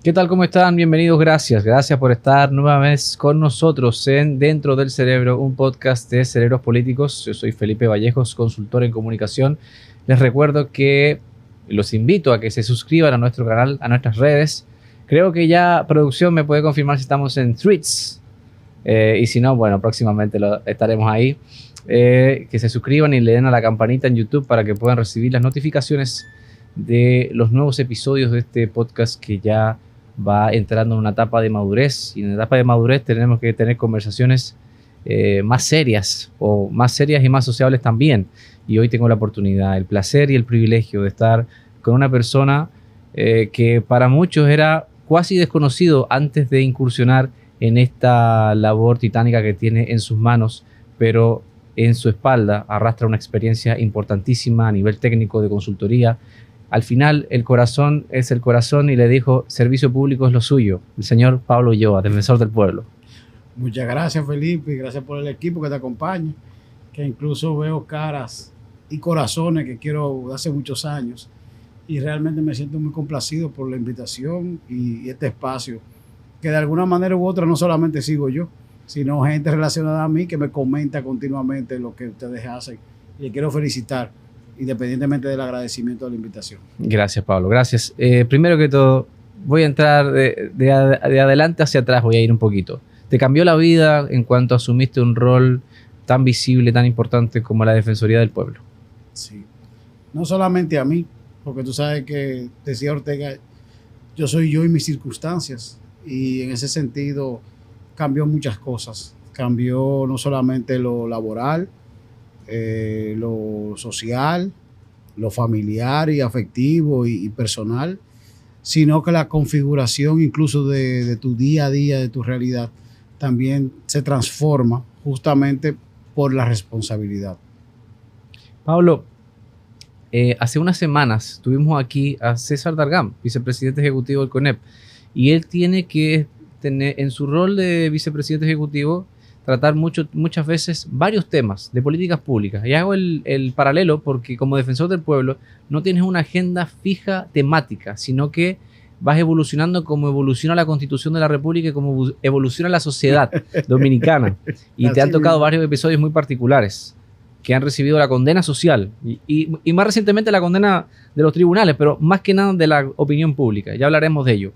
¿Qué tal? ¿Cómo están? Bienvenidos, gracias por estar nuevamente con nosotros en Dentro del Cerebro, un podcast de cerebros políticos. Yo soy Felipe Vallejos, consultor en comunicación. Les recuerdo que los invito a que se suscriban a nuestro canal, a nuestras redes. Creo que ya producción me puede confirmar si estamos en Threads, y si no, bueno, próximamente estaremos ahí. Que se suscriban y le den a la campanita en YouTube para que puedan recibir las notificaciones de los nuevos episodios de este podcast que ya va entrando en una etapa de madurez, y en la etapa de madurez tenemos que tener conversaciones más serias y más sociables también. Y hoy tengo la oportunidad, el placer y el privilegio de estar con una persona que para muchos era casi desconocido antes de incursionar en esta labor titánica que tiene en sus manos, pero en su espalda arrastra una experiencia importantísima a nivel técnico de consultoría. Al final, el corazón es el corazón y le dijo, servicio público es lo suyo. El señor Pablo Ulloa, defensor del pueblo. Muchas gracias, Felipe, y gracias por el equipo que te acompaña, que incluso veo caras y corazones que quiero hace muchos años, y realmente me siento muy complacido por la invitación y este espacio, que de alguna manera u otra no solamente sigo yo, sino gente relacionada a mí que me comenta continuamente lo que ustedes hacen, y les quiero felicitar, independientemente del agradecimiento de la invitación. Gracias, Pablo, gracias. Primero que todo, voy a entrar de adelante hacia atrás, voy a ir un poquito. ¿Te cambió la vida en cuanto asumiste un rol tan visible, tan importante como la Defensoría del Pueblo? Sí, no solamente a mí, porque tú sabes que decía Ortega, yo soy yo y mis circunstancias, y en ese sentido cambió muchas cosas. Cambió no solamente lo laboral, lo social, lo familiar y afectivo y personal, sino que la configuración incluso de tu día a día, de tu realidad, también se transforma justamente por la responsabilidad. Pablo, hace unas semanas tuvimos aquí a César Dargam, vicepresidente ejecutivo del CONEP, y él tiene que tener en su rol de vicepresidente ejecutivo tratar muchas veces varios temas de políticas públicas. Y hago el paralelo porque como defensor del pueblo no tienes una agenda fija temática, sino que vas evolucionando como evoluciona la Constitución de la República y como evoluciona la sociedad dominicana. Y te han tocado varios episodios muy particulares que han recibido la condena social y más recientemente la condena de los tribunales, pero más que nada de la opinión pública. Ya hablaremos de ello.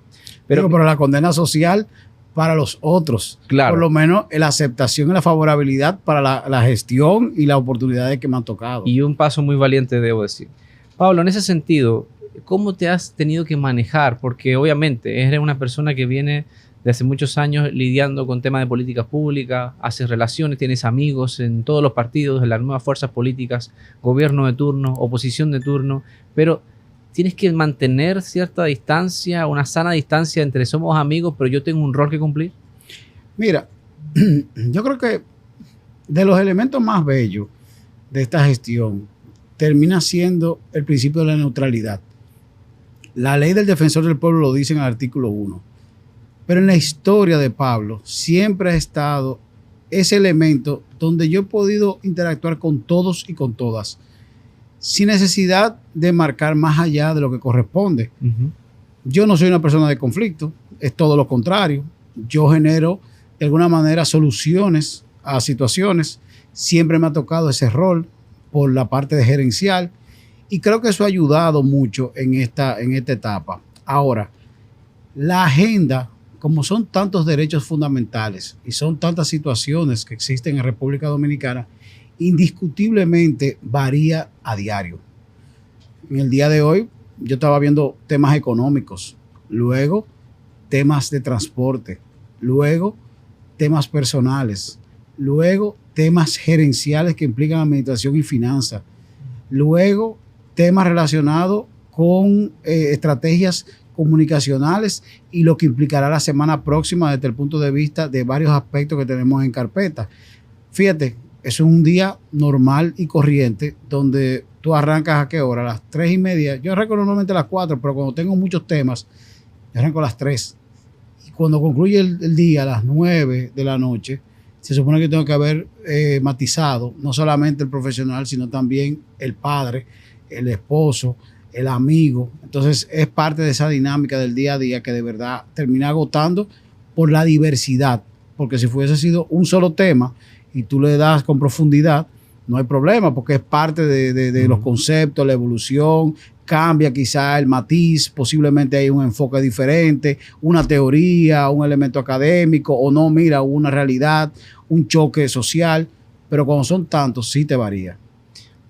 Pero la condena social para los otros, claro. Por lo menos la aceptación y la favorabilidad para la gestión y las oportunidades que me han tocado. Y un paso muy valiente, debo decir. Pablo, en ese sentido, ¿cómo te has tenido que manejar? Porque obviamente eres una persona que viene de hace muchos años lidiando con temas de políticas públicas, haces relaciones, tienes amigos en todos los partidos, en las nuevas fuerzas políticas, gobierno de turno, oposición de turno, pero tienes que mantener cierta distancia, una sana distancia entre somos amigos, pero yo tengo un rol que cumplir. Mira, yo creo que de los elementos más bellos de esta gestión termina siendo el principio de la neutralidad. La ley del defensor del pueblo lo dice en el artículo 1, pero en la historia de Pablo siempre ha estado ese elemento donde yo he podido interactuar con todos y con todas, sin necesidad de marcar más allá de lo que corresponde. Yo no soy una persona de conflicto, es todo lo contrario. Yo genero de alguna manera soluciones a situaciones. Siempre me ha tocado ese rol por la parte de gerencial y creo que eso ha ayudado mucho en esta etapa. Ahora, la agenda, como son tantos derechos fundamentales y son tantas situaciones que existen en República Dominicana, indiscutiblemente varía a diario. En el día de hoy yo estaba viendo temas económicos, luego temas de transporte, luego temas personales, luego temas gerenciales que implican administración y finanzas, luego temas relacionados con estrategias comunicacionales y lo que implicará la semana próxima desde el punto de vista de varios aspectos que tenemos en carpeta. Fíjate, es un día normal y corriente donde tú arrancas ¿a qué hora? A las 3:30. Yo arranco normalmente a las 4, pero cuando tengo muchos temas, yo arranco a las 3. Y cuando concluye el día a las 9 de la noche, se supone que tengo que haber matizado no solamente el profesional, sino también el padre, el esposo, el amigo. Entonces es parte de esa dinámica del día a día que de verdad termina agotando por la diversidad. Porque si fuese sido un solo tema y tú le das con profundidad, no hay problema, porque es parte de los conceptos, la evolución, cambia quizá el matiz, posiblemente hay un enfoque diferente, una teoría, un elemento académico, o no, mira, una realidad, un choque social, pero cuando son tantos, sí te varía.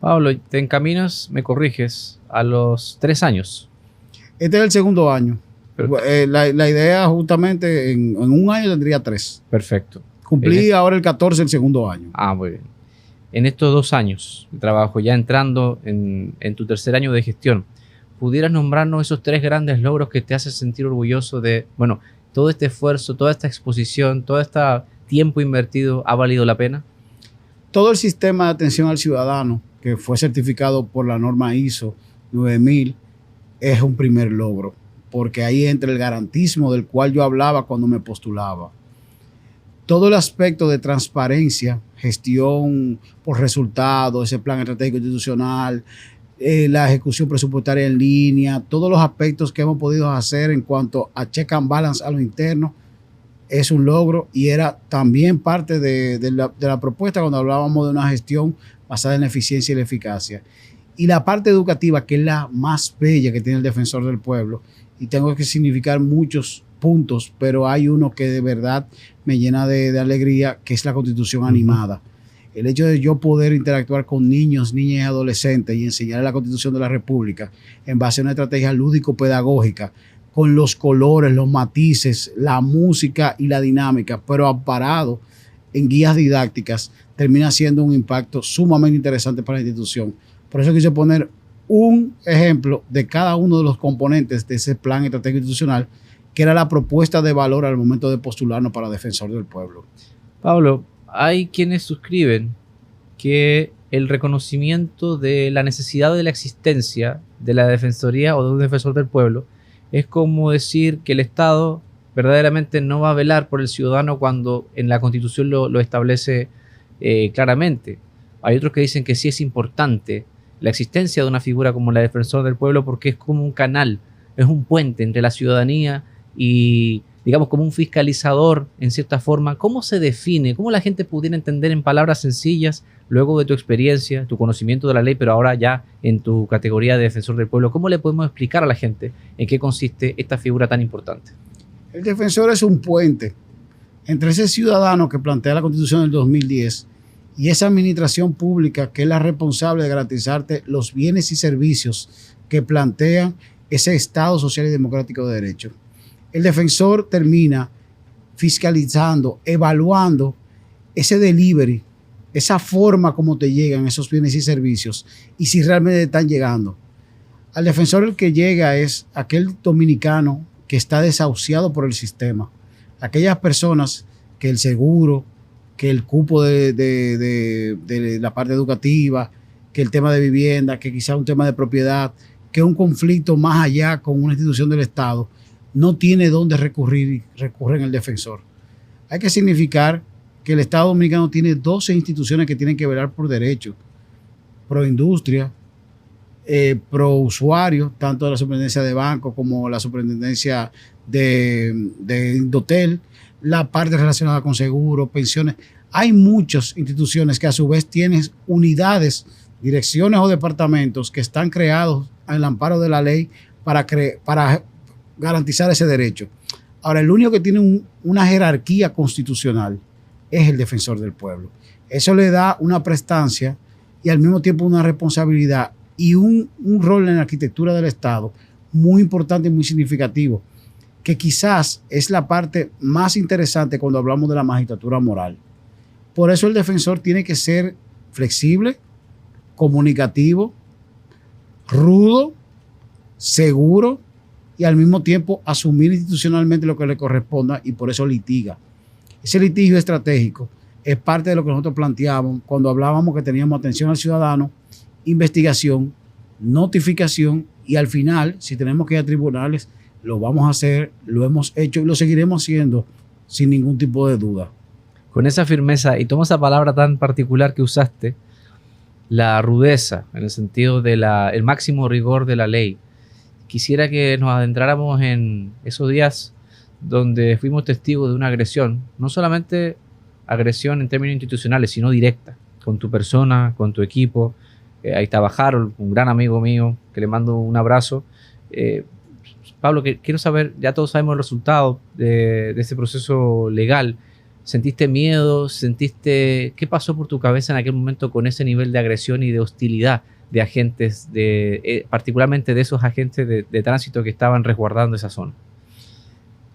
Pablo, te encaminas, me corriges, a los 3 años. Este es el segundo año. La idea justamente en un año tendría 3. Perfecto. Cumplí ahora el 14, el segundo año. Ah, muy bien. En estos 2 años de trabajo, ya entrando en tu tercer año de gestión, ¿pudieras nombrarnos esos 3 grandes logros que te hacen sentir orgulloso de, bueno, todo este esfuerzo, toda esta exposición, todo este tiempo invertido ha valido la pena? Todo el sistema de atención al ciudadano, que fue certificado por la norma ISO 9000, es un primer logro, porque ahí entra el garantismo del cual yo hablaba cuando me postulaba. Todo el aspecto de transparencia, gestión por resultados, ese plan estratégico institucional, la ejecución presupuestaria en línea, todos los aspectos que hemos podido hacer en cuanto a check and balance a lo interno, es un logro y era también parte de la propuesta cuando hablábamos de una gestión basada en la eficiencia y la eficacia. Y la parte educativa, que es la más bella que tiene el Defensor del Pueblo, y tengo que significar muchos puntos, pero hay uno que de verdad me llena de alegría, que es la Constitución animada. El hecho de yo poder interactuar con niños, niñas y adolescentes y enseñarles la Constitución de la República en base a una estrategia lúdico-pedagógica, con los colores, los matices, la música y la dinámica, pero amparado en guías didácticas, termina siendo un impacto sumamente interesante para la institución. Por eso quise poner un ejemplo de cada uno de los componentes de ese plan estratégico institucional, que era la propuesta de valor al momento de postularnos para Defensor del Pueblo. Pablo, hay quienes suscriben que el reconocimiento de la necesidad de la existencia de la Defensoría o de un Defensor del Pueblo es como decir que el Estado verdaderamente no va a velar por el ciudadano cuando en la Constitución lo establece claramente. Hay otros que dicen que sí es importante la existencia de una figura como la Defensor del Pueblo porque es como un canal, es un puente entre la ciudadanía y, digamos, como un fiscalizador en cierta forma. ¿Cómo se define? ¿Cómo la gente pudiera entender en palabras sencillas, luego de tu experiencia, tu conocimiento de la ley, pero ahora ya en tu categoría de Defensor del Pueblo? ¿Cómo le podemos explicar a la gente en qué consiste esta figura tan importante? El defensor es un puente entre ese ciudadano que plantea la Constitución del 2010 y esa administración pública que es la responsable de garantizarte los bienes y servicios que plantean ese Estado social y democrático de derecho. El defensor termina fiscalizando, evaluando ese delivery, esa forma como te llegan esos bienes y servicios y si realmente están llegando. Al defensor el que llega es aquel dominicano que está desahuciado por el sistema. Aquellas personas que el seguro, que el cupo de la parte educativa, que el tema de vivienda, que quizá un tema de propiedad, que un conflicto más allá con una institución del Estado, no tiene dónde recurrir y recurren al defensor. Hay que significar que el Estado dominicano tiene 12 instituciones que tienen que velar por derechos, pro industria, pro usuario, tanto de la superintendencia de banco como la superintendencia de Indotel, la parte relacionada con seguros, pensiones. Hay muchas instituciones que a su vez tienen unidades, direcciones o departamentos que están creados al amparo de la ley para garantizar ese derecho. Ahora, el único que tiene una jerarquía constitucional es el Defensor del Pueblo. Eso le da una prestancia y al mismo tiempo una responsabilidad y un rol en la arquitectura del Estado muy importante y muy significativo, que quizás es la parte más interesante cuando hablamos de la magistratura moral. Por eso el defensor tiene que ser flexible, comunicativo, rudo, seguro y al mismo tiempo asumir institucionalmente lo que le corresponda y por eso litiga. Ese litigio estratégico es parte de lo que nosotros planteábamos cuando hablábamos que teníamos atención al ciudadano, investigación, notificación y al final, si tenemos que ir a tribunales, lo vamos a hacer, lo hemos hecho y lo seguiremos haciendo sin ningún tipo de duda. Con esa firmeza, y tomo esa palabra tan particular que usaste, la rudeza, en el sentido de el máximo rigor de la ley. Quisiera que nos adentráramos en esos días donde fuimos testigos de una agresión, no solamente agresión en términos institucionales, sino directa, con tu persona, con tu equipo. Ahí estaba Harold, un gran amigo mío, que le mando un abrazo. Pablo, quiero saber, ya todos sabemos el resultado de ese proceso legal. ¿Sentiste miedo? ¿Qué pasó por tu cabeza en aquel momento con ese nivel de agresión y de hostilidad de agentes, particularmente de esos agentes de tránsito que estaban resguardando esa zona?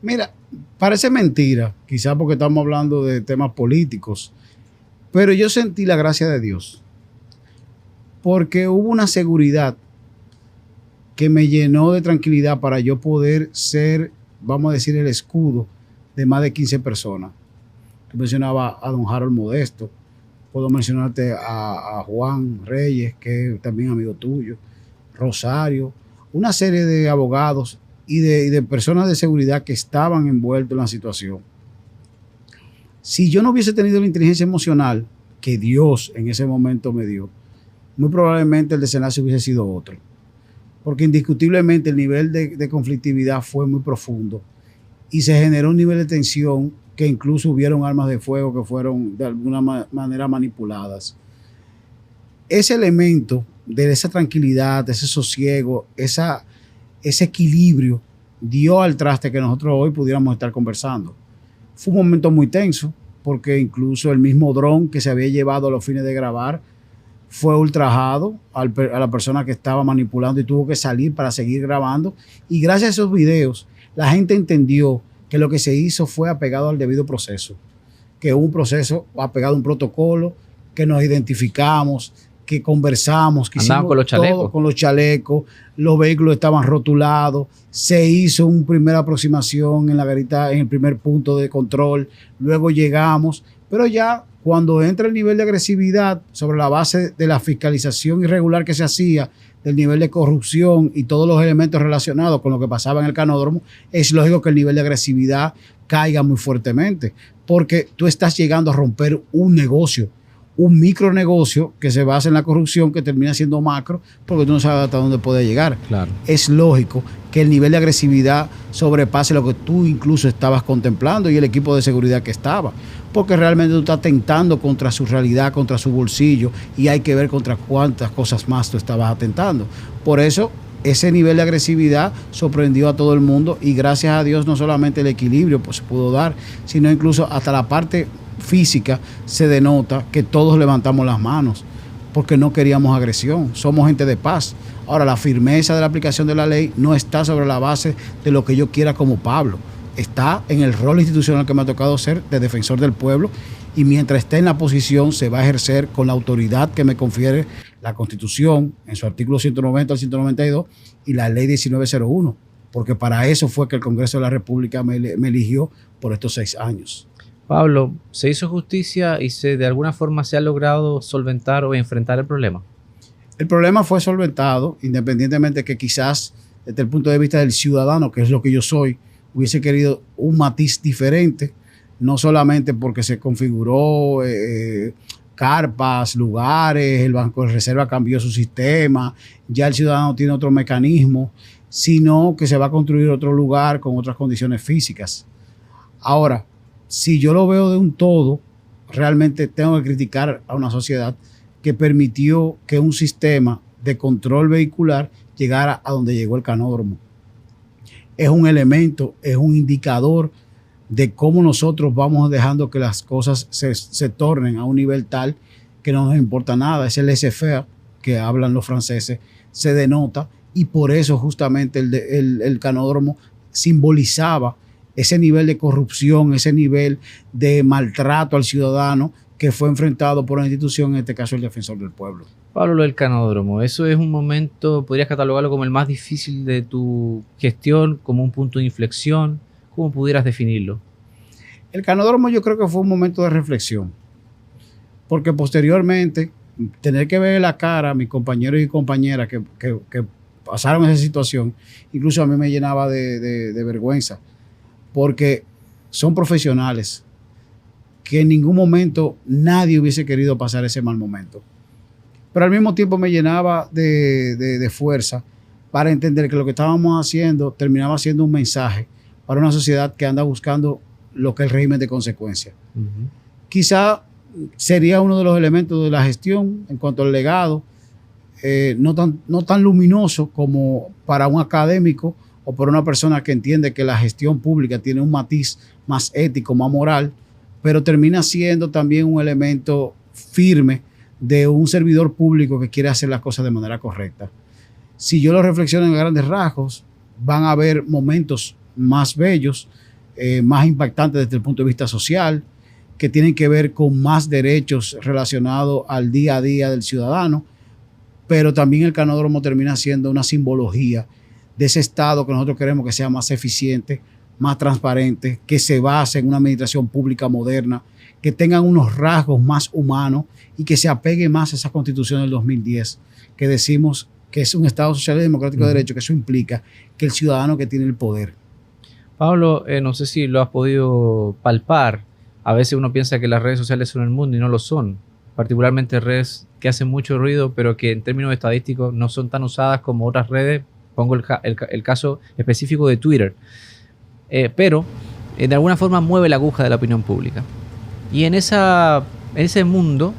Mira, parece mentira, quizás porque estamos hablando de temas políticos, pero yo sentí la gracia de Dios, porque hubo una seguridad que me llenó de tranquilidad para yo poder ser, vamos a decir, el escudo de más de 15 personas. Tú mencionabas a don Harold Modesto, puedo mencionarte a Juan Reyes, que es también amigo tuyo, Rosario, una serie de abogados y de personas de seguridad que estaban envueltos en la situación. Si yo no hubiese tenido la inteligencia emocional que Dios en ese momento me dio, muy probablemente el desenlace hubiese sido otro. Porque indiscutiblemente el nivel de conflictividad fue muy profundo y se generó un nivel de tensión que incluso hubieron armas de fuego que fueron de alguna manera manipuladas. Ese elemento de esa tranquilidad, de ese sosiego, ese equilibrio dio al traste que nosotros hoy pudiéramos estar conversando. Fue un momento muy tenso porque incluso el mismo dron que se había llevado a los fines de grabar fue ultrajado a la persona que estaba manipulando y tuvo que salir para seguir grabando. Y gracias a esos videos, la gente entendió que lo que se hizo fue apegado al debido proceso, que hubo un proceso apegado a un protocolo, que nos identificamos, que conversamos, que hicimos todo con los chalecos, los vehículos estaban rotulados, se hizo una primera aproximación en la garita, en el primer punto de control, luego llegamos, pero ya cuando entra el nivel de agresividad sobre la base de la fiscalización irregular que se hacía, del nivel de corrupción y todos los elementos relacionados con lo que pasaba en el canódromo, es lógico que el nivel de agresividad caiga muy fuertemente, porque tú estás llegando a romper un negocio, un micronegocio que se basa en la corrupción que termina siendo macro, porque tú no sabes hasta dónde puede llegar. Claro. Es lógico que el nivel de agresividad sobrepase lo que tú incluso estabas contemplando y el equipo de seguridad que estaba, porque realmente tú estás atentando contra su realidad, contra su bolsillo, y hay que ver contra cuántas cosas más tú estabas atentando. Por eso, ese nivel de agresividad sorprendió a todo el mundo y gracias a Dios no solamente el equilibrio pues, se pudo dar, sino incluso hasta la parte física se denota que todos levantamos las manos porque no queríamos agresión, somos gente de paz. Ahora, la firmeza de la aplicación de la ley no está sobre la base de lo que yo quiera como Pablo, está en el rol institucional que me ha tocado ser de defensor del pueblo, y mientras esté en la posición se va a ejercer con la autoridad que me confiere la Constitución en su artículo 190 al 192 y la ley 1901, porque para eso fue que el Congreso de la República me eligió por estos 6 años. Pablo, ¿se hizo justicia y de alguna forma se ha logrado solventar o enfrentar el problema? El problema fue solventado, independientemente que quizás desde el punto de vista del ciudadano, que es lo que yo soy, hubiese querido un matiz diferente, no solamente porque se configuró carpas, lugares, el Banco de Reserva cambió su sistema, ya el ciudadano tiene otro mecanismo, sino que se va a construir otro lugar con otras condiciones físicas. Ahora, si yo lo veo de un todo, realmente tengo que criticar a una sociedad que permitió que un sistema de control vehicular llegara a donde llegó el canódromo. Es un elemento, es un indicador de cómo nosotros vamos dejando que las cosas se tornen a un nivel tal que no nos importa nada. Ese laissez-faire que hablan los franceses se denota, y por eso justamente el canódromo simbolizaba ese nivel de corrupción, ese nivel de maltrato al ciudadano que fue enfrentado por una institución, en este caso el Defensor del Pueblo. Pablo, lo del canódromo, eso es un momento, ¿podrías catalogarlo como el más difícil de tu gestión, como un punto de inflexión? ¿Cómo pudieras definirlo? El canódromo yo creo que fue un momento de reflexión, porque posteriormente tener que ver la cara a mis compañeros y compañeras que pasaron esa situación, incluso a mí me llenaba de vergüenza, porque son profesionales que en ningún momento nadie hubiese querido pasar ese mal momento. pero al mismo tiempo me llenaba de fuerza para entender que lo que estábamos haciendo terminaba siendo un mensaje para una sociedad que anda buscando lo que es el régimen de consecuencia. Quizá sería uno de los elementos de la gestión en cuanto al legado, no tan luminoso como para un académico o para una persona que entiende que la gestión pública tiene un matiz más ético, más moral, pero termina siendo también un elemento firme de un servidor público que quiere hacer las cosas de manera correcta. Si yo lo reflexiono en grandes rasgos, van a haber momentos más bellos, más impactantes desde el punto de vista social, que tienen que ver con más derechos relacionados al día a día del ciudadano, pero también el canódromo termina siendo una simbología de ese Estado que nosotros queremos que sea más eficiente, más transparente, que se base en una administración pública moderna, que tengan unos rasgos más humanos y que se apegue más a esa Constitución del 2010, que decimos que es un Estado social y democrático de derecho, que eso implica que el ciudadano que tiene el poder. Pablo, no sé si lo has podido palpar. A veces uno piensa que las redes sociales son el mundo y no lo son. Particularmente redes que hacen mucho ruido, pero que en términos estadísticos no son tan usadas como otras redes. Pongo el caso específico de Twitter. Pero de alguna forma mueve la aguja de la opinión pública. Y en ese mundo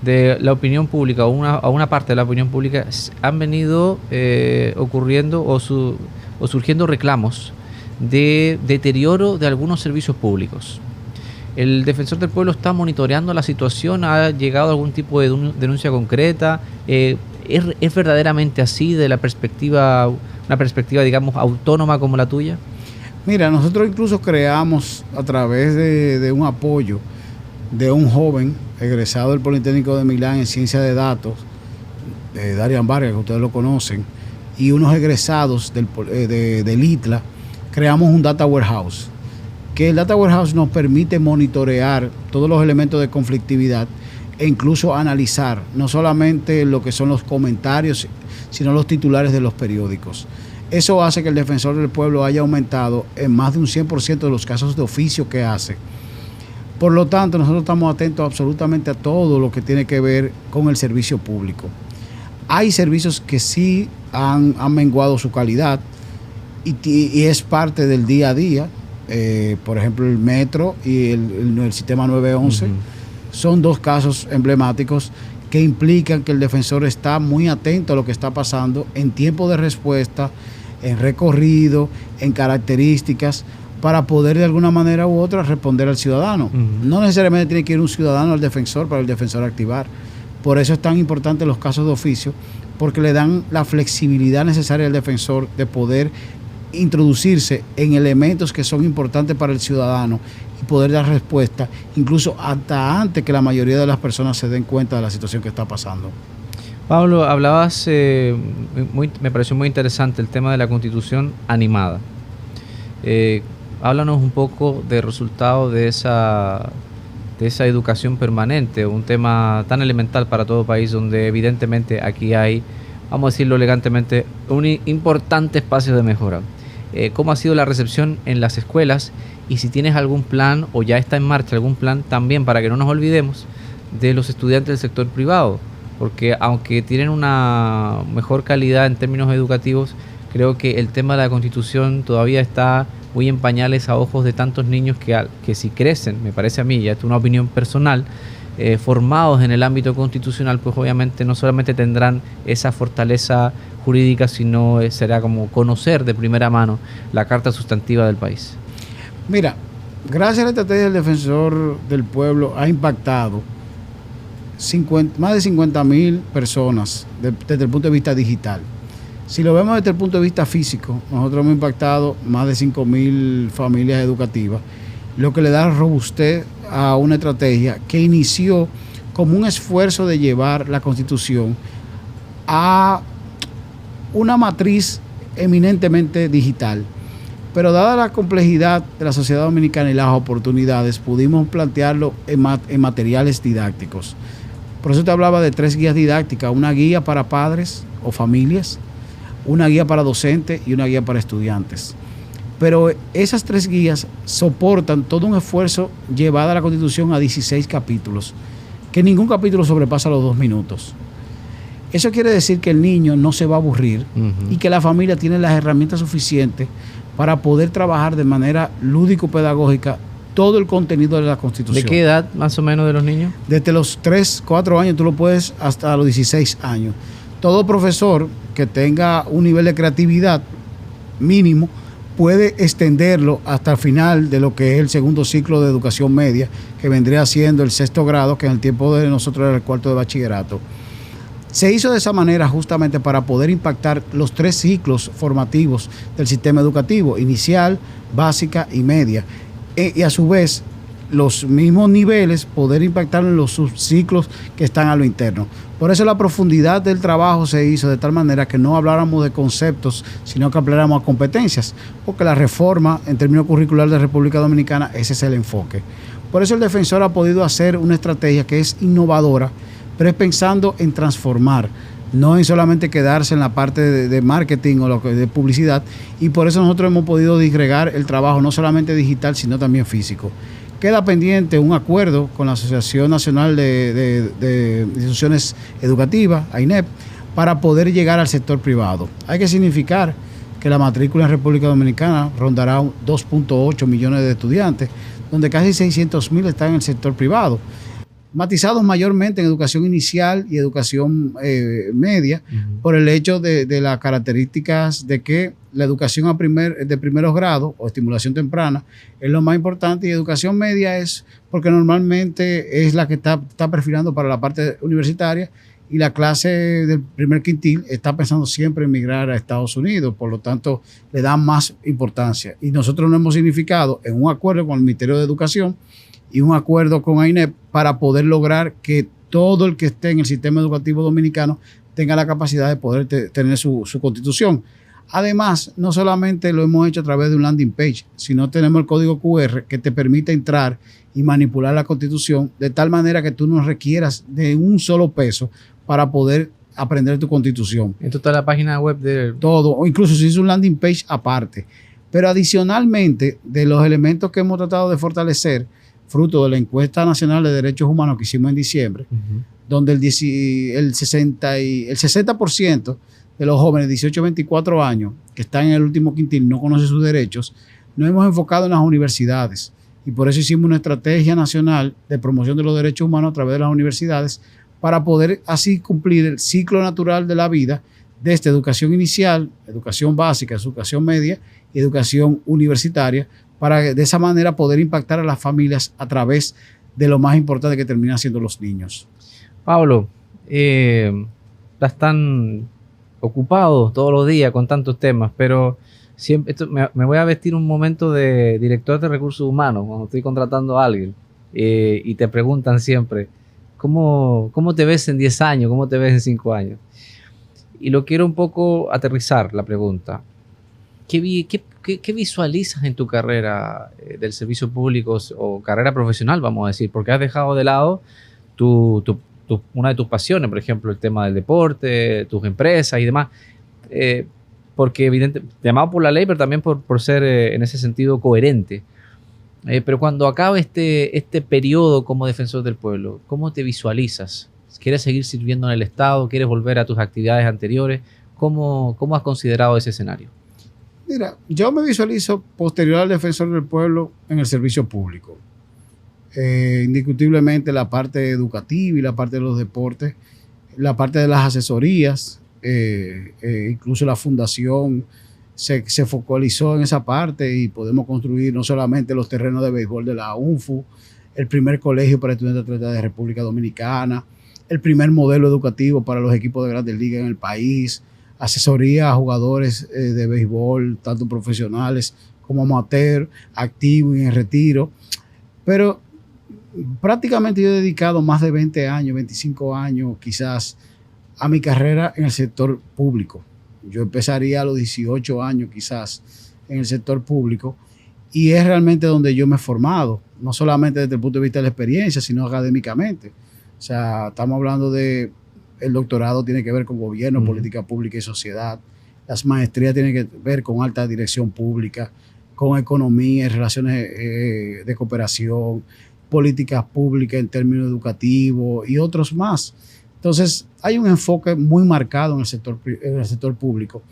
de la opinión pública o una parte de la opinión pública han venido ocurriendo o surgiendo reclamos de deterioro de algunos servicios públicos. El Defensor del Pueblo está monitoreando la situación, ha llegado a algún tipo de denuncia concreta. ¿Es verdaderamente así de una perspectiva, digamos, autónoma como la tuya? Mira, nosotros incluso creamos a través de un apoyo de un joven egresado del Politécnico de Milán en Ciencia de Datos, Darian Vargas, que ustedes lo conocen, y unos egresados del ITLA, creamos un Data Warehouse, que el Data Warehouse nos permite monitorear todos los elementos de conflictividad e incluso analizar no solamente lo que son los comentarios, sino los titulares de los periódicos. Eso hace que el Defensor del Pueblo haya aumentado en más de un 100% de los casos de oficio que hace. Por lo tanto, nosotros estamos atentos absolutamente a todo lo que tiene que ver con el servicio público. Hay servicios que sí han menguado su calidad y es parte del día a día. Por ejemplo, el metro y el sistema 911 son dos casos emblemáticos que implican que el defensor está muy atento a lo que está pasando en tiempo de respuesta, en recorrido, en características, para poder de alguna manera u otra responder al ciudadano. No necesariamente tiene que ir un ciudadano al defensor para el defensor activar. Por eso es tan importante los casos de oficio, porque le dan la flexibilidad necesaria al defensor de poder introducirse en elementos que son importantes para el ciudadano y poder dar respuesta, incluso hasta antes que la mayoría de las personas se den cuenta de la situación que está pasando. Pablo, hablabas, me pareció muy interesante el tema de la Constitución animada. Háblanos un poco del resultado de esa educación permanente, un tema tan elemental para todo país, donde evidentemente aquí hay, vamos a decirlo elegantemente, un importante espacio de mejora. ¿Cómo ha sido la recepción en las escuelas? Y si tienes algún plan o ya está en marcha algún plan también para que no nos olvidemos de los estudiantes del sector privado, porque aunque tienen una mejor calidad en términos educativos, creo que el tema de la Constitución todavía está muy en pañales a ojos de tantos niños que si crecen, me parece a mí, ya es una opinión personal, formados en el ámbito constitucional, pues obviamente no solamente tendrán esa fortaleza jurídica, sino será como conocer de primera mano la Carta Sustantiva del país. Mira, gracias a la estrategia del Defensor del Pueblo ha impactado más de 50,000 personas desde el punto de vista digital. Si lo vemos desde el punto de vista físico, nosotros hemos impactado más de 5,000 familias educativas, lo que le da robustez a una estrategia que inició como un esfuerzo de llevar la Constitución a una matriz eminentemente digital. Pero dada la complejidad de la sociedad dominicana y las oportunidades, pudimos plantearlo en materiales didácticos. Por eso te hablaba de 3 guías didácticas: una guía para padres o familias, una guía para docentes y una guía para estudiantes. Pero esas 3 guías soportan todo un esfuerzo llevado a la Constitución a 16 capítulos, que ningún capítulo sobrepasa los 2 minutos. Eso quiere decir que el niño no se va a aburrir y que la familia tiene las herramientas suficientes para poder trabajar de manera lúdico-pedagógica todo el contenido de la Constitución. ¿De qué edad más o menos de los niños? Desde los 3, 4 años tú lo puedes hasta los 16 años. Todo profesor que tenga un nivel de creatividad mínimo puede extenderlo hasta el final de lo que es el segundo ciclo de educación media, que vendría siendo el 6º grado, que en el tiempo de nosotros era el 4º de bachillerato. Se hizo de esa manera justamente para poder impactar los 3 ciclos formativos del sistema educativo, inicial, básica y media. Y a su vez, los mismos niveles poder impactar en los subciclos que están a lo interno. Por eso la profundidad del trabajo se hizo de tal manera que no habláramos de conceptos, sino que habláramos de competencias, porque la reforma en términos curriculares de República Dominicana, ese es el enfoque. Por eso el defensor ha podido hacer una estrategia que es innovadora, pero es pensando en transformar, no en solamente quedarse en la parte de marketing o de publicidad, y por eso nosotros hemos podido disgregar el trabajo no solamente digital, sino también físico. Queda pendiente un acuerdo con la Asociación Nacional de Instituciones Educativas, AINEP, para poder llegar al sector privado. Hay que significar que la matrícula en República Dominicana rondará 2.8 millones de estudiantes, donde casi 600.000 están en el sector privado, matizados mayormente en educación inicial y educación media, por el hecho de las características de que la educación de primeros grados o estimulación temprana es lo más importante, y educación media es porque normalmente es la que está perfilando para la parte universitaria, y la clase del primer quintil está pensando siempre en migrar a Estados Unidos, por lo tanto le dan más importancia. Y nosotros nos hemos significado en un acuerdo con el Ministerio de Educación y un acuerdo con AINEP para poder lograr que todo el que esté en el sistema educativo dominicano tenga la capacidad de poder tener su constitución. Además, no solamente lo hemos hecho a través de un landing page, sino tenemos el código QR que te permite entrar y manipular la constitución de tal manera que tú no requieras de un solo peso para poder aprender tu constitución. Esto está en la página web de... Todo, o incluso se hizo un landing page aparte. Pero adicionalmente, de los elementos que hemos tratado de fortalecer, fruto de la encuesta nacional de derechos humanos que hicimos en diciembre, donde el 60% de los jóvenes de 18 a 24 años que están en el último quintil no conocen sus derechos, nos hemos enfocado en las universidades, y por eso hicimos una estrategia nacional de promoción de los derechos humanos a través de las universidades, para poder así cumplir el ciclo natural de la vida desde educación inicial, educación básica, educación media y educación universitaria, para de esa manera poder impactar a las familias a través de lo más importante que terminan siendo los niños. Pablo, están ocupados todos los días con tantos temas, pero siempre me voy a vestir un momento de director de recursos humanos cuando estoy contratando a alguien, y te preguntan siempre, ¿cómo te ves en 10 años? ¿Cómo te ves en 5 años? Y lo quiero un poco aterrizar la pregunta. ¿Qué visualizas en tu carrera del servicio público o carrera profesional, vamos a decir? Porque has dejado de lado una de tus pasiones, por ejemplo, el tema del deporte, tus empresas y demás, porque evidentemente, llamado por la ley, pero también por ser en ese sentido coherente. Pero cuando acabe este periodo como defensor del pueblo, ¿cómo te visualizas? ¿Quieres seguir sirviendo en el Estado? ¿Quieres volver a tus actividades anteriores? ¿Cómo has considerado ese escenario? Mira, yo me visualizo posterior al defensor del pueblo en el servicio público. Indiscutiblemente la parte educativa y la parte de los deportes, la parte de las asesorías, incluso la fundación se focalizó en esa parte, y podemos construir no solamente los terrenos de béisbol de la UNFU, el primer colegio para estudiantes atletas de República Dominicana, el primer modelo educativo para los equipos de grandes ligas en el país, asesoría a jugadores de béisbol, tanto profesionales como amateur, activos y en retiro. Pero prácticamente yo he dedicado más de 20 años, 25 años quizás a mi carrera en el sector público. Yo empezaría a los 18 años quizás en el sector público, y es realmente donde yo me he formado, no solamente desde el punto de vista de la experiencia, sino académicamente. O sea, estamos hablando de el doctorado tiene que ver con gobierno, política pública y sociedad. Las maestrías tienen que ver con alta dirección pública, con economía y relaciones de cooperación, políticas públicas en términos educativos y otros más. Entonces, hay un enfoque muy marcado en el sector público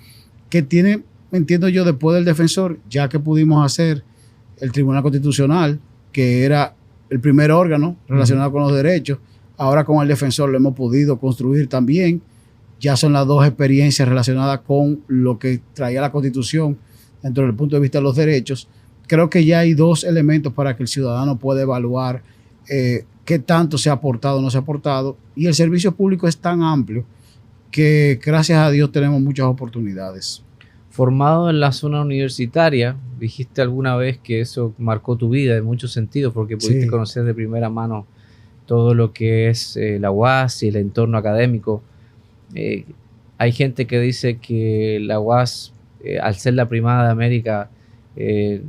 que tiene, entiendo yo, después del defensor, ya que pudimos hacer el Tribunal Constitucional, que era el primer órgano relacionado con los derechos, ahora con el defensor lo hemos podido construir también. Ya son las dos experiencias relacionadas con lo que traía la Constitución dentro del punto de vista de los derechos. Creo que ya hay dos elementos para que el ciudadano pueda evaluar qué tanto se ha aportado o no se ha aportado. Y el servicio público es tan amplio que gracias a Dios tenemos muchas oportunidades. Formado en la zona universitaria, dijiste alguna vez que eso marcó tu vida en muchos sentidos porque pudiste conocer de primera mano todo lo que es la UAS y el entorno académico. Hay gente que dice que la UAS, al ser la primada de América,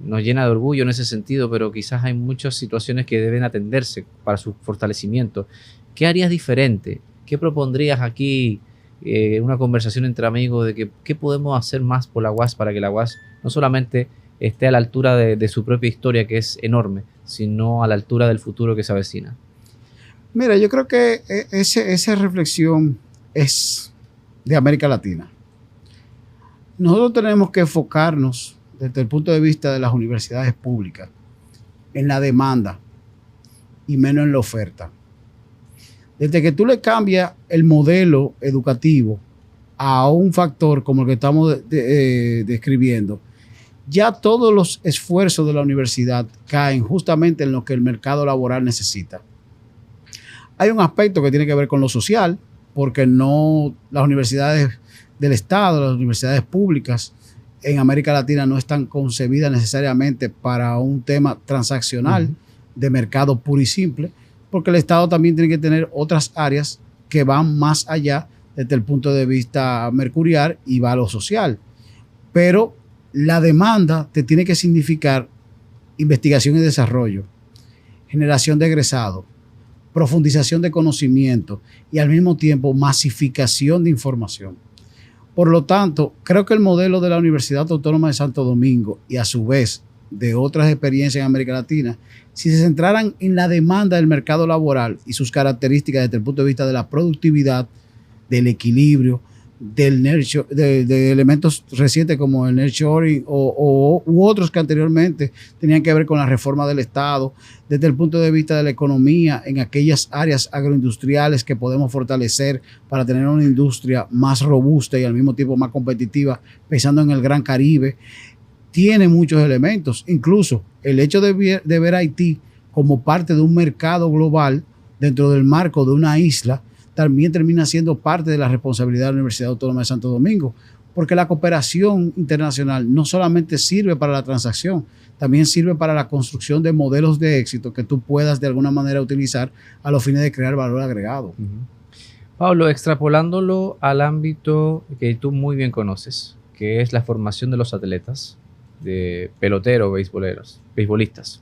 nos llena de orgullo en ese sentido, pero quizás hay muchas situaciones que deben atenderse para su fortalecimiento. ¿Qué harías diferente? ¿Qué propondrías aquí? Una conversación entre amigos de qué podemos hacer más por la UAS para que la UAS no solamente esté a la altura de su propia historia, que es enorme, sino a la altura del futuro que se avecina. Mira, yo creo que esa reflexión es de América Latina. Nosotros tenemos que enfocarnos desde el punto de vista de las universidades públicas en la demanda y menos en la oferta. Desde que tú le cambias el modelo educativo a un factor como el que estamos describiendo, ya todos los esfuerzos de la universidad caen justamente en lo que el mercado laboral necesita. Hay un aspecto que tiene que ver con lo social, porque no las universidades del Estado, las universidades públicas en América Latina no están concebidas necesariamente para un tema transaccional de mercado puro y simple, porque el Estado también tiene que tener otras áreas que van más allá desde el punto de vista mercurial y va a lo social. Pero la demanda te tiene que significar investigación y desarrollo, generación de egresados, profundización de conocimiento y al mismo tiempo masificación de información. Por lo tanto, creo que el modelo de la Universidad Autónoma de Santo Domingo y a su vez de otras experiencias en América Latina, si se centraran en la demanda del mercado laboral y sus características desde el punto de vista de la productividad, del equilibrio, de elementos recientes como el nearshoring u otros que anteriormente tenían que ver con la reforma del Estado, desde el punto de vista de la economía en aquellas áreas agroindustriales que podemos fortalecer para tener una industria más robusta y al mismo tiempo más competitiva, pensando en el Gran Caribe, tiene muchos elementos. Incluso el hecho de ver a Haití como parte de un mercado global dentro del marco de una isla también termina siendo parte de la responsabilidad de la Universidad Autónoma de Santo Domingo, porque la cooperación internacional no solamente sirve para la transacción, también sirve para la construcción de modelos de éxito que tú puedas de alguna manera utilizar a los fines de crear valor agregado. Pablo, extrapolándolo al ámbito que tú muy bien conoces, que es la formación de los atletas, de peloteros, beisbolistas.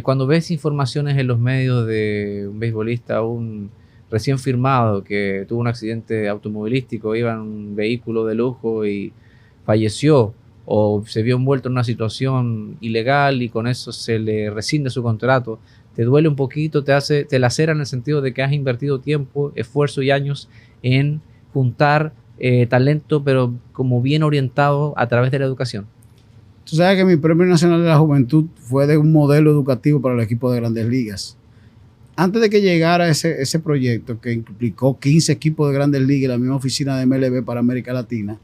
Cuando ves informaciones en los medios de un beisbolista, un recién firmado que tuvo un accidente automovilístico, iba en un vehículo de lujo y falleció, o se vio envuelto en una situación ilegal y con eso se le rescinde su contrato, te duele un poquito, te lacera en el sentido de que has invertido tiempo, esfuerzo y años en juntar talento, pero como bien orientado a través de la educación. Tú sabes que mi Premio Nacional de la Juventud fue de un modelo educativo para el equipo de Grandes Ligas. Antes de que llegara ese proyecto que implicó 15 equipos de Grandes Ligas y la misma oficina de MLB para América Latina,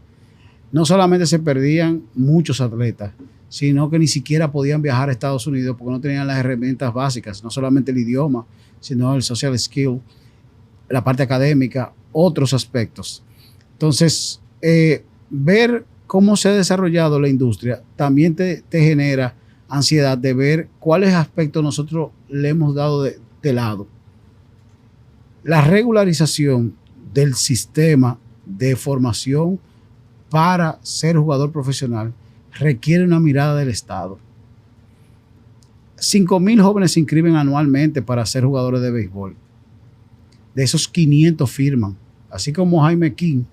no solamente se perdían muchos atletas, sino que ni siquiera podían viajar a Estados Unidos porque no tenían las herramientas básicas, no solamente el idioma, sino el social skill, la parte académica, otros aspectos. Entonces, ver cómo se ha desarrollado la industria también te genera ansiedad de ver cuáles aspectos nosotros le hemos dado de lado. La regularización del sistema de formación para ser jugador profesional requiere una mirada del Estado. 5,000 jóvenes se inscriben anualmente para ser jugadores de béisbol. De esos 500 firman. Así como Jaime King,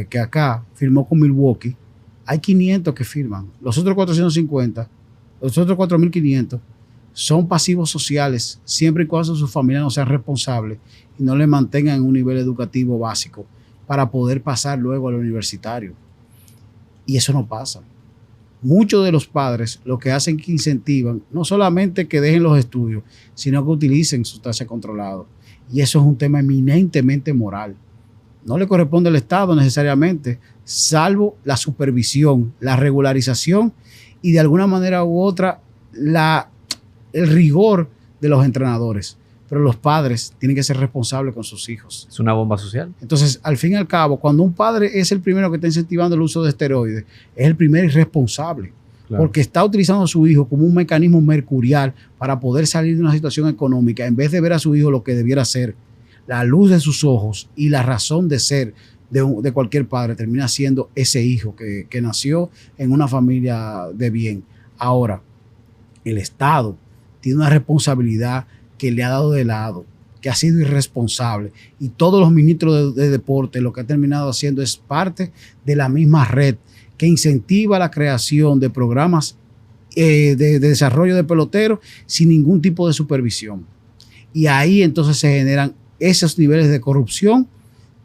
que acá firmó con Milwaukee, hay 500 que firman. Los otros 450, los otros 4,500 son pasivos sociales siempre y cuando sus familias no sean responsables y no le mantengan en un nivel educativo básico para poder pasar luego al universitario. Y eso no pasa. Muchos de los padres lo que hacen es que incentivan no solamente que dejen los estudios, sino que utilicen sustancias controladas. Y eso es un tema eminentemente moral. No le corresponde al Estado necesariamente, salvo la supervisión, la regularización y de alguna manera u otra el rigor de los entrenadores. Pero los padres tienen que ser responsables con sus hijos. Es una bomba social. Entonces, al fin y al cabo, cuando un padre es el primero que está incentivando el uso de esteroides, es el primer irresponsable. Claro. Porque está utilizando a su hijo como un mecanismo mercurial para poder salir de una situación económica, en vez de ver a su hijo lo que debiera ser. La luz de sus ojos y la razón de ser de cualquier padre termina siendo ese hijo que nació en una familia de bien. Ahora, el Estado tiene una responsabilidad que le ha dado de lado, que ha sido irresponsable, y todos los ministros de deporte lo que han terminado haciendo es parte de la misma red que incentiva la creación de programas de desarrollo de peloteros sin ningún tipo de supervisión. Y ahí entonces se generan esos niveles de corrupción,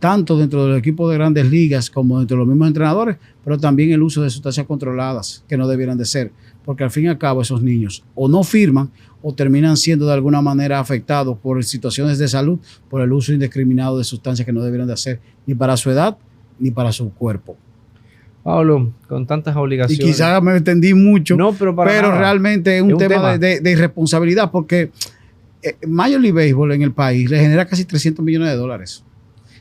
tanto dentro del equipo de grandes ligas como dentro de los mismos entrenadores, pero también el uso de sustancias controladas que no debieran de ser, porque al fin y al cabo esos niños o no firman o terminan siendo de alguna manera afectados por situaciones de salud, por el uso indiscriminado de sustancias que no debieran de hacer ni para su edad ni para su cuerpo. Pablo, con tantas obligaciones. Y quizás me entendí mucho, no, pero realmente es un tema de irresponsabilidad, porque Major League Baseball en el país le genera casi $300 millones.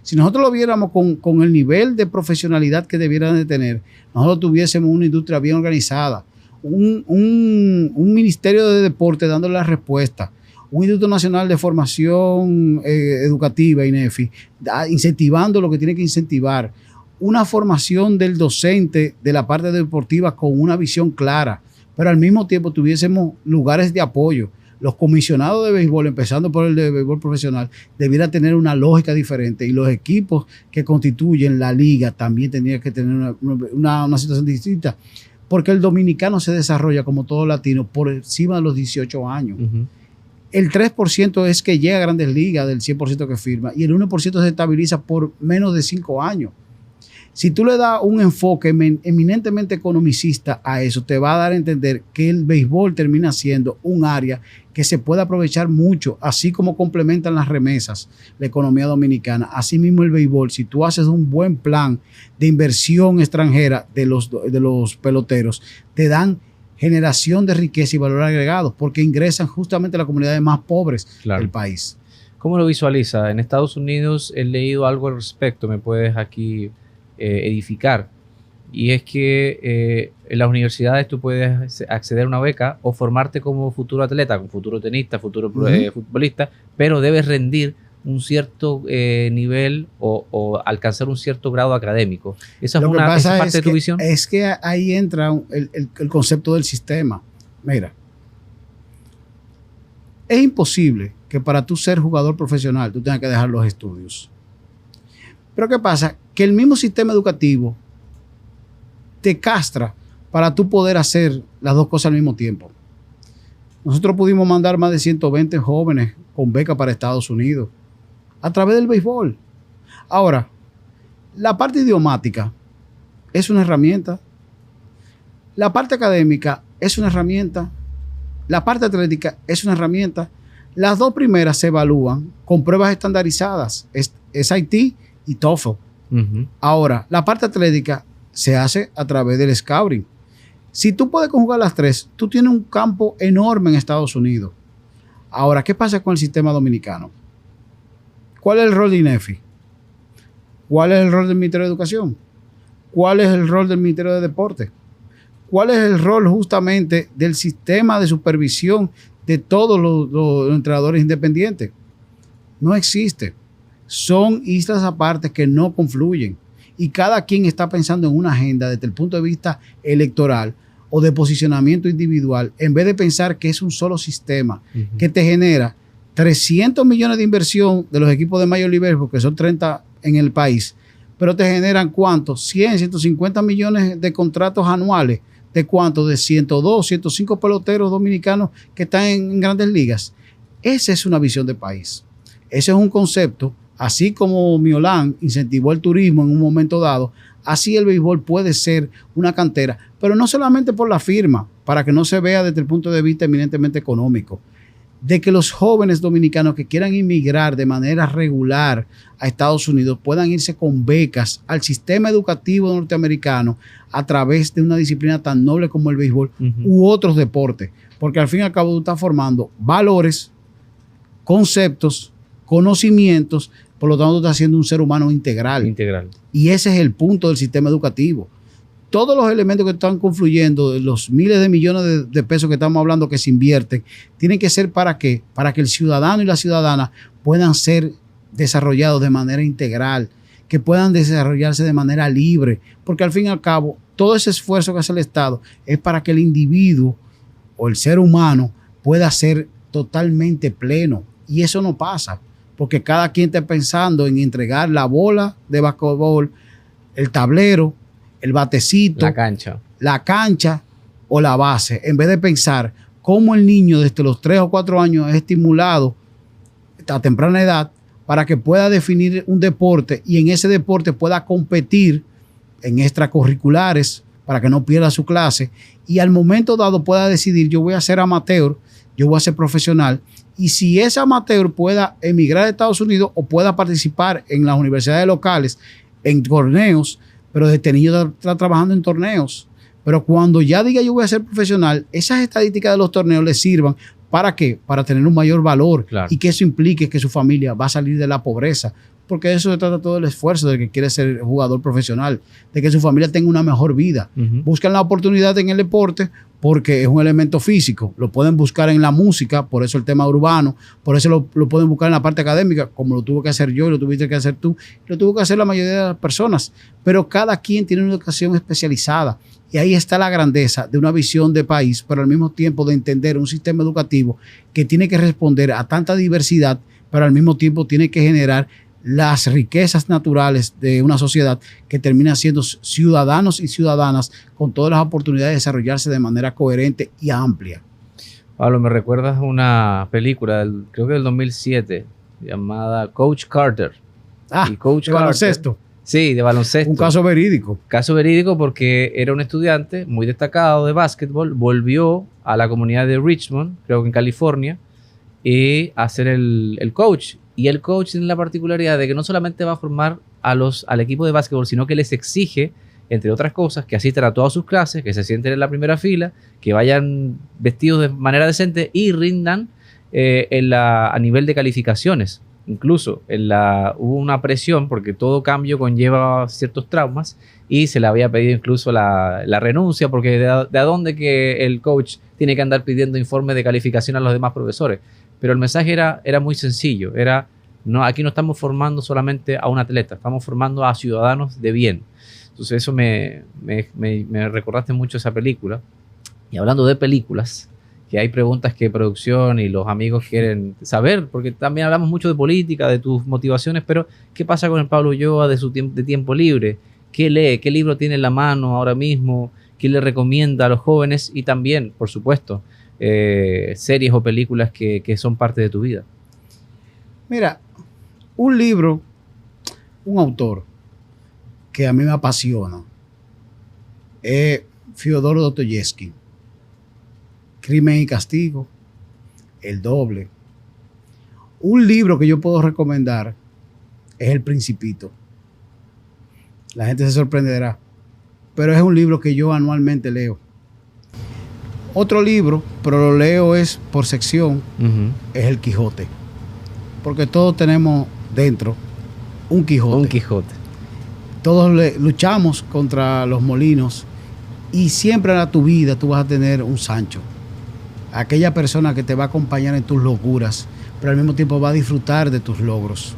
Si nosotros lo viéramos con el nivel de profesionalidad que debieran de tener, nosotros tuviésemos una industria bien organizada, un ministerio de deporte dándole la respuesta, un Instituto Nacional de Formación Educativa, INEFI, incentivando lo que tiene que incentivar, una formación del docente de la parte deportiva con una visión clara, pero al mismo tiempo tuviésemos lugares de apoyo. Los comisionados de béisbol, empezando por el de béisbol profesional, debieran tener una lógica diferente, y los equipos que constituyen la liga también tendrían que tener una situación distinta, porque el dominicano se desarrolla como todo latino por encima de los 18 años. Uh-huh. El 3% es que llega a grandes ligas del 100% que firma, y el 1% se estabiliza por menos de 5 años. Si tú le das un enfoque eminentemente economicista a eso, te va a dar a entender que el béisbol termina siendo un área que se puede aprovechar mucho, así como complementan las remesas la economía dominicana. Así mismo el béisbol, si tú haces un buen plan de inversión extranjera de los peloteros, te dan generación de riqueza y valor agregado, porque ingresan justamente a las comunidades más pobres del país. ¿Cómo lo visualiza? En Estados Unidos he leído algo al respecto, me puedes aquí edificar, y es que en las universidades tú puedes acceder a una beca o formarte como futuro atleta, como futuro tenista, futuro futbolista, pero debes rendir un cierto nivel o alcanzar un cierto grado académico. ¿Esa es parte de tu visión? Es que ahí entra el concepto del sistema. Mira, es imposible que para tú ser jugador profesional tú tengas que dejar los estudios. Pero ¿qué pasa? Que el mismo sistema educativo te castra para tú poder hacer las dos cosas al mismo tiempo. Nosotros pudimos mandar más de 120 jóvenes con beca para Estados Unidos a través del béisbol. Ahora, la parte idiomática es una herramienta. La parte académica es una herramienta. La parte atlética es una herramienta. Las dos primeras se evalúan con pruebas estandarizadas, SAT y TOEFL. Uh-huh. Ahora, la parte atlética se hace a través del scouting. Si tú puedes conjugar las tres, tú tienes un campo enorme en Estados Unidos. Ahora, ¿qué pasa con el sistema dominicano? ¿Cuál es el rol de INEFI? ¿Cuál es el rol del Ministerio de Educación? ¿Cuál es el rol del Ministerio de Deporte? ¿Cuál es el rol justamente del sistema de supervisión de todos los entrenadores independientes? No existe. Son islas aparte que no confluyen, y cada quien está pensando en una agenda desde el punto de vista electoral o de posicionamiento individual, en vez de pensar que es un solo sistema que te genera 300 millones de inversión de los equipos de Major League Baseball, que son 30 en el país, pero te generan ¿cuántos? 100, 150 millones de contratos anuales ¿de cuánto? De 102, 105 peloteros dominicanos que están en grandes ligas. Esa es una visión de país. Ese es un concepto. Así como Miolán incentivó el turismo en un momento dado, así el béisbol puede ser una cantera, pero no solamente por la firma, para que no se vea desde el punto de vista eminentemente económico, de que los jóvenes dominicanos que quieran inmigrar de manera regular a Estados Unidos puedan irse con becas al sistema educativo norteamericano a través de una disciplina tan noble como el béisbol u otros deportes, porque al fin y al cabo tú estás formando valores, conceptos, conocimientos, por lo tanto estás haciendo un ser humano integral. Y ese es el punto del sistema educativo. Todos los elementos que están confluyendo, los miles de millones de pesos que estamos hablando que se invierten, tienen que ser ¿para qué? Para que el ciudadano y la ciudadana puedan ser desarrollados de manera integral, que puedan desarrollarse de manera libre, porque al fin y al cabo, todo ese esfuerzo que hace el Estado es para que el individuo o el ser humano pueda ser totalmente pleno. Y eso no pasa, porque cada quien está pensando en entregar la bola de basquetbol, el tablero, el batecito, la cancha o la base, en vez de pensar cómo el niño desde los 3 o 4 años es estimulado a temprana edad para que pueda definir un deporte y en ese deporte pueda competir en extracurriculares para que no pierda su clase y al momento dado pueda decidir yo voy a ser amateur, yo voy a ser profesional y si ese amateur pueda emigrar a Estados Unidos o pueda participar en las universidades locales en torneos, pero desde niño está trabajando en torneos. Pero cuando ya diga yo voy a ser profesional, esas estadísticas de los torneos le sirvan ¿para qué? Para tener un mayor valor y que eso implique que su familia va a salir de la pobreza. Porque de eso se trata todo el esfuerzo del que quiere ser jugador profesional, de que su familia tenga una mejor vida. Buscan la oportunidad en el deporte porque es un elemento físico. Lo pueden buscar en la música, por eso el tema urbano, por eso lo pueden buscar en la parte académica, como lo tuvo que hacer yo y lo tuviste que hacer tú, lo tuvo que hacer la mayoría de las personas. Pero cada quien tiene una educación especializada. Y ahí está la grandeza de una visión de país, pero al mismo tiempo de entender un sistema educativo que tiene que responder a tanta diversidad, pero al mismo tiempo tiene que generar las riquezas naturales de una sociedad que termina siendo ciudadanos y ciudadanas con todas las oportunidades de desarrollarse de manera coherente y amplia. Pablo, me recuerdas una película, creo que del 2007, llamada Coach Carter. Y Coach de Carter, baloncesto. Sí, de baloncesto. Un caso verídico. Caso verídico porque era un estudiante muy destacado de básquetbol, volvió a la comunidad de Richmond, creo que en California, y a ser el coach. Y el coach tiene la particularidad de que no solamente va a formar al equipo de básquetbol, sino que les exige, entre otras cosas, que asistan a todas sus clases, que se sienten en la primera fila, que vayan vestidos de manera decente y rindan a nivel de calificaciones. Incluso hubo una presión porque todo cambio conlleva ciertos traumas y se le había pedido incluso la renuncia porque de a dónde que el coach tiene que andar pidiendo informes de calificación a los demás profesores. Pero el mensaje era muy sencillo, aquí no estamos formando solamente a un atleta, estamos formando a ciudadanos de bien. Entonces eso me recordaste mucho esa película. Y hablando de películas, que hay preguntas que producción y los amigos quieren saber, porque también hablamos mucho de política, de tus motivaciones, pero ¿qué pasa con el Pablo Ulloa de su tiempo libre? ¿Qué lee? ¿Qué libro tiene en la mano ahora mismo? ¿Qué le recomienda a los jóvenes? Y también, por supuesto, series o películas que son parte de tu vida. Mira, un libro, un autor que a mí me apasiona es Fyodor Dostoyevsky. Crimen y Castigo, El Doble. Un libro que yo puedo recomendar es El Principito. La gente se sorprenderá, pero es un libro que yo anualmente leo. Otro libro, pero lo leo es por sección, es El Quijote. Porque todos tenemos dentro un Quijote. Un Quijote. Todos luchamos contra los molinos y siempre en tu vida tú vas a tener un Sancho. Aquella persona que te va a acompañar en tus locuras, pero al mismo tiempo va a disfrutar de tus logros.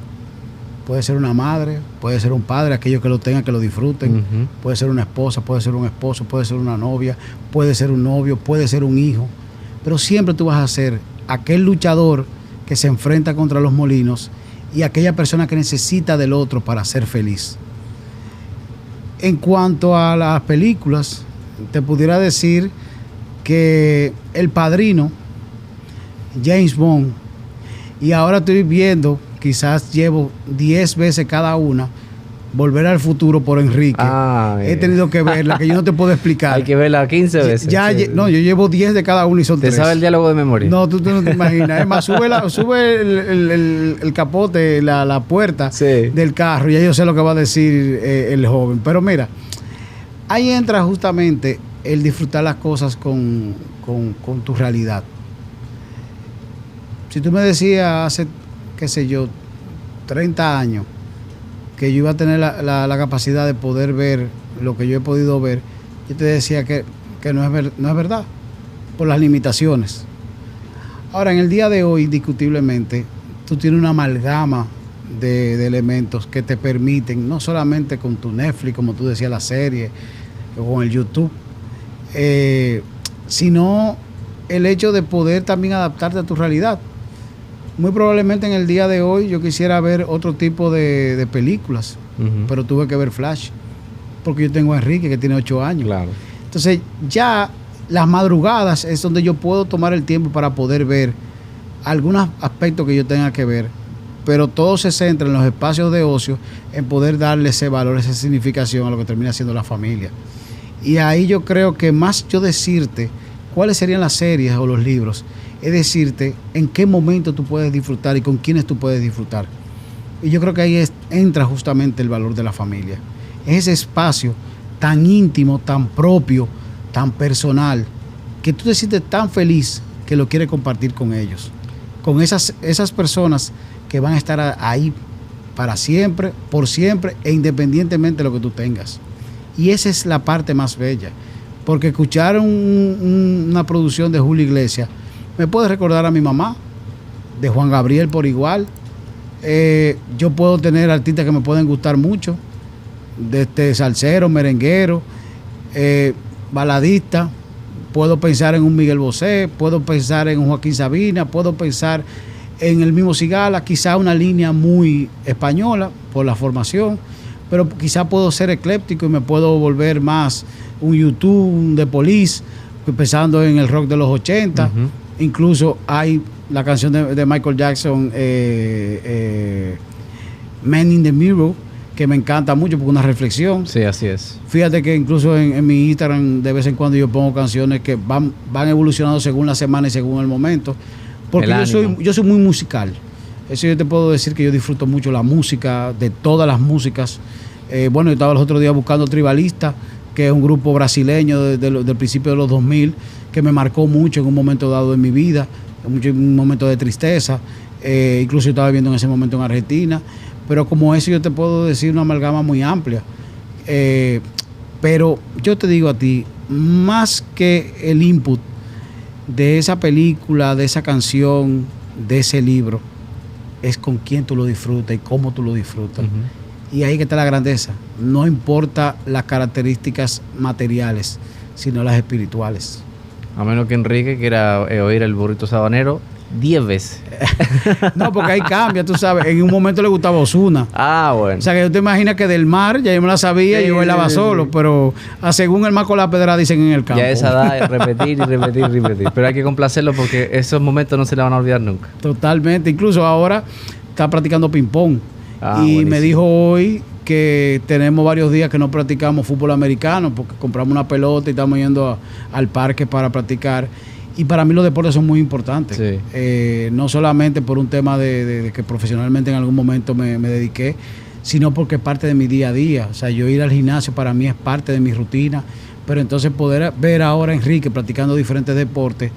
Puede ser una madre, puede ser un padre, aquellos que lo tengan, que lo disfruten. Puede ser una esposa, puede ser un esposo, puede ser una novia, puede ser un novio, puede ser un hijo. Pero siempre tú vas a ser aquel luchador que se enfrenta contra los molinos y aquella persona que necesita del otro para ser feliz. En cuanto a las películas, te pudiera decir que El Padrino, James Bond, y ahora estoy viendo, quizás llevo 10 veces cada una, Volver al Futuro por Enrique. He tenido que verla, que yo no te puedo explicar. Hay que verla 15 veces. Sí. No, yo llevo 10 de cada una y son 3. ¿Te sabe el diálogo de memoria? No, tú no te imaginas. Es más, sube el capote, la puerta del carro, y ya yo sé lo que va a decir el joven. Pero mira, ahí entra justamente el disfrutar las cosas con tu realidad. Si tú me decías hace, qué sé yo, 30 años, que yo iba a tener la capacidad de poder ver lo que yo he podido ver, yo te decía que no es verdad, por las limitaciones. Ahora, en el día de hoy, indiscutiblemente, tú tienes una amalgama de elementos que te permiten, no solamente con tu Netflix, como tú decías, la serie, o con el YouTube, sino el hecho de poder también adaptarte a tu realidad. Muy probablemente en el día de hoy yo quisiera ver otro tipo de películas, pero tuve que ver Flash, porque yo tengo a Enrique, que tiene 8 años. Claro. Entonces, ya las madrugadas es donde yo puedo tomar el tiempo para poder ver algunos aspectos que yo tenga que ver, pero todo se centra en los espacios de ocio, en poder darle ese valor, esa significación a lo que termina siendo la familia. Y ahí yo creo que más yo decirte cuáles serían las series o los libros, es decirte en qué momento tú puedes disfrutar y con quiénes tú puedes disfrutar. Y yo creo que ahí entra justamente el valor de la familia. Es ese espacio tan íntimo, tan propio, tan personal, que tú te sientes tan feliz que lo quieres compartir con ellos. Con esas personas que van a estar ahí para siempre, por siempre, e independientemente de lo que tú tengas. Y esa es la parte más bella. Porque escuchar una producción de Julio Iglesias me puede recordar a mi mamá, de Juan Gabriel por igual. Yo puedo tener artistas que me pueden gustar mucho, de salsero, merenguero, baladista. Puedo pensar en un Miguel Bosé, puedo pensar en un Joaquín Sabina, puedo pensar en el mismo Cigala, quizá una línea muy española por la formación, pero quizá puedo ser ecléptico y me puedo volver más un YouTube, un The Police, pensando en el rock de los 80. Incluso hay la canción de Michael Jackson, Man in the Mirror, que me encanta mucho porque es una reflexión. Sí, así es. Fíjate que incluso en mi Instagram de vez en cuando yo pongo canciones que van evolucionando según la semana y según el momento. Porque yo soy muy musical. Eso yo te puedo decir que yo disfruto mucho la música, de todas las músicas. Bueno, yo estaba los otros días buscando Tribalista, que es un grupo brasileño del principio de los 2000, que me marcó mucho en un momento dado de mi vida, en un momento de tristeza. Incluso yo estaba viviendo en ese momento en Argentina. Pero como eso yo te puedo decir una amalgama muy amplia. Pero yo te digo a ti, más que el input de esa película, de esa canción, de ese libro, es con quién tú lo disfrutas y cómo tú lo disfrutas. Y ahí que está la grandeza. No importa las características materiales, sino las espirituales. A menos que Enrique quiera oír el burrito sabanero 10 veces. No, porque ahí cambia, tú sabes. En un momento le gustaba Ozuna. Ah, bueno. O sea, que yo te imaginas que del mar, ya yo me la sabía, sí, yo bailaba solo, pero según el mar con la pedra dicen en el campo. Ya esa edad es repetir y repetir y repetir. Pero hay que complacerlo porque esos momentos no se le van a olvidar nunca. Totalmente. Incluso ahora está practicando ping-pong. Y buenísimo. Me dijo hoy que tenemos varios días que no practicamos fútbol americano porque compramos una pelota y estamos yendo al parque para practicar. Y para mí los deportes son muy importantes. Sí. No solamente por un tema de que profesionalmente en algún momento me dediqué, sino porque es parte de mi día a día. O sea, yo ir al gimnasio para mí es parte de mi rutina. Pero entonces poder ver ahora a Enrique practicando diferentes deportes,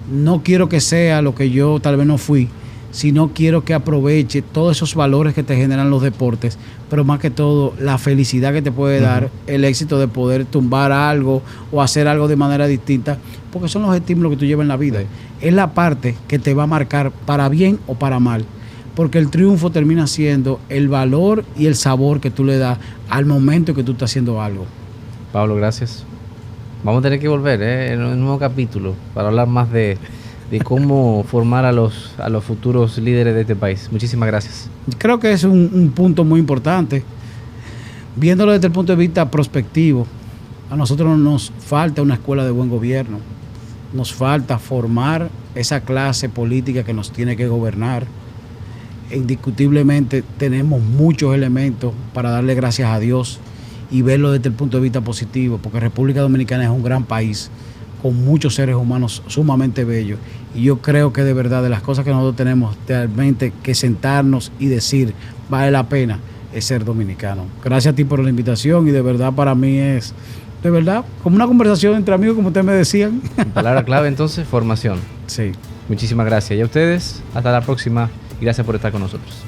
no quiero que sea lo que yo tal vez no fui, sino quiero que aproveche todos esos valores que te generan los deportes, pero más que todo la felicidad que te puede dar el éxito de poder tumbar algo o hacer algo de manera distinta, porque son los estímulos que tú llevas en la vida. Sí. Es la parte que te va a marcar para bien o para mal, porque el triunfo termina siendo el valor y el sabor que tú le das al momento que tú estás haciendo algo. Pablo, gracias. Vamos a tener que volver en un nuevo capítulo para hablar más de cómo formar a los futuros líderes de este país. Muchísimas gracias. Creo que es un punto muy importante. Viéndolo desde el punto de vista prospectivo, A nosotros nos falta una escuela de buen gobierno, nos falta formar esa clase política que nos tiene que gobernar. Indiscutiblemente tenemos muchos elementos para darle gracias a Dios y verlo desde el punto de vista positivo, porque República Dominicana es un gran país con muchos seres humanos sumamente bellos, y yo creo que de verdad de las cosas que nosotros tenemos realmente que sentarnos y decir vale la pena es ser dominicano. Gracias a ti por la invitación, y de verdad para mí es de verdad como una conversación entre amigos, como ustedes me decían. Palabra clave entonces, formación. Sí. Muchísimas gracias. Y a ustedes, hasta la próxima y gracias por estar con nosotros.